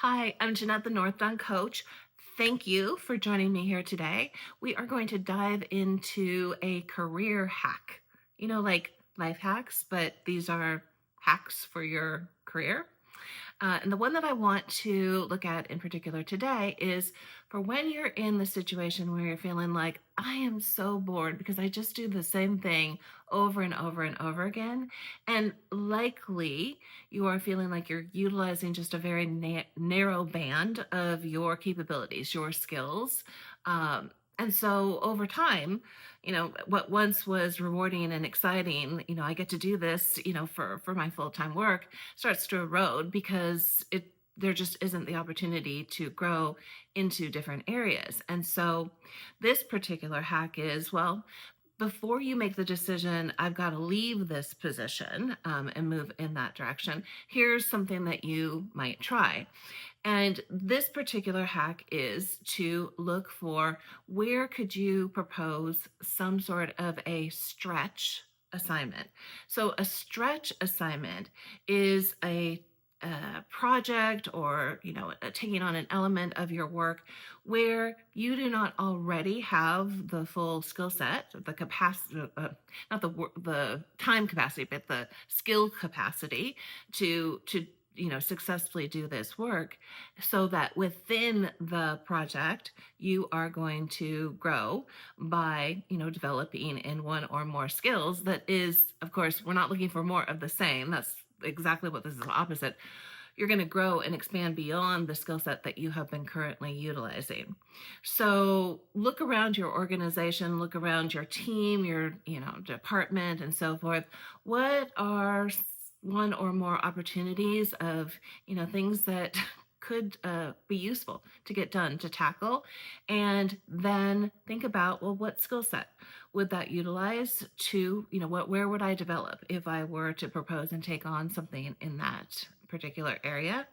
Hi, I'm Jeanette, the Northbound Coach. Thank you for joining me here today. We are going to dive into a career hack. Like life hacks, but these are hacks for your career. And the one that I want to look at in particular today is for when you're in the situation where you're feeling like, I am so bored because I just do the same thing over and over and over again. And likely you are feeling like you're utilizing just a very narrow band of your capabilities, your skills. And so over time, what once was rewarding and exciting, I get to do this, for my full-time work starts to erode because there just isn't the opportunity to grow into different areas. And so this particular hack is, well, before you make the decision, I've got to leave this position and move in that direction, here's something that you might try. And this particular hack is to look for where could you propose some sort of a stretch assignment. So a stretch assignment is a project or taking on an element of your work where you do not already have the full skill set, the capacity, not the time capacity, but the skill capacity to successfully do this work, so that within the project you are going to grow by developing in one or more skills. That is, of course, we're not looking for more of the same. That's exactly what this is opposite. You're going to grow and expand beyond the skill set that you have been currently utilizing. So look around your organization, look around your team, your department, and so forth. What are one or more opportunities of things that could be useful to get done, to tackle, and then think about, well, what skill set would that utilize to, where would I develop if I were to propose and take on something in that particular area?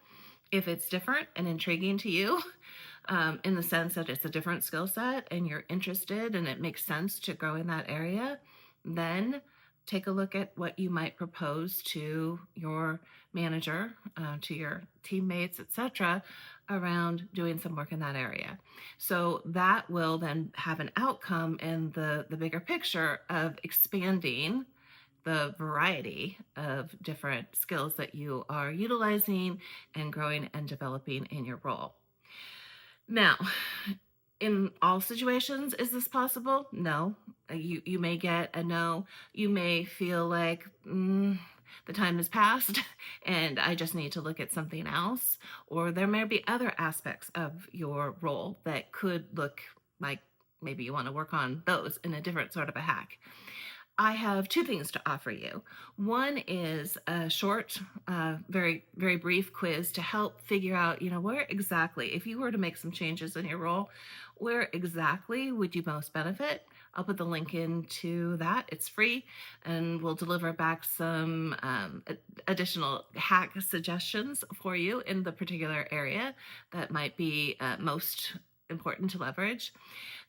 If it's different and intriguing to you, in the sense that it's a different skill set and you're interested and it makes sense to grow in that area, then take a look at what you might propose to your manager, to your teammates, etc., around doing some work in that area. So that will then have an outcome in the bigger picture of expanding the variety of different skills that you are utilizing and growing and developing in your role. Now, in all situations, is this possible? No. You may get a no. You may feel like the time has passed and I just need to look at something else. Or there may be other aspects of your role that could look like maybe you want to work on those in a different sort of a hack. I have two things to offer you. One is a short, very, very brief quiz to help figure out, where exactly, if you were to make some changes in your role, where exactly would you most benefit? I'll put the link into that. It's free, and we'll deliver back some additional hack suggestions for you in the particular area that might be most important to leverage.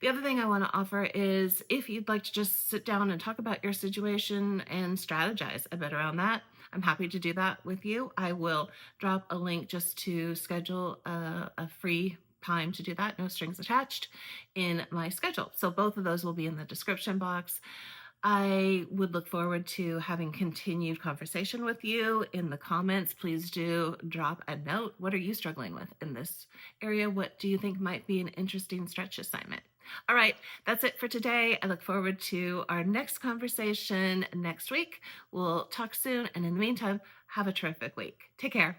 The other thing I want to offer is if you'd like to just sit down and talk about your situation and strategize a bit around that, I'm happy to do that with you. I will drop a link just to schedule a free time to do that, no strings attached, in my schedule. So both of those will be in the description box. I would look forward to having continued conversation with you in the comments. Please do drop a note. What are you struggling with in this area? What do you think might be an interesting stretch assignment? All right, that's it for today. I look forward to our next conversation next week. We'll talk soon. And in the meantime, have a terrific week. Take care.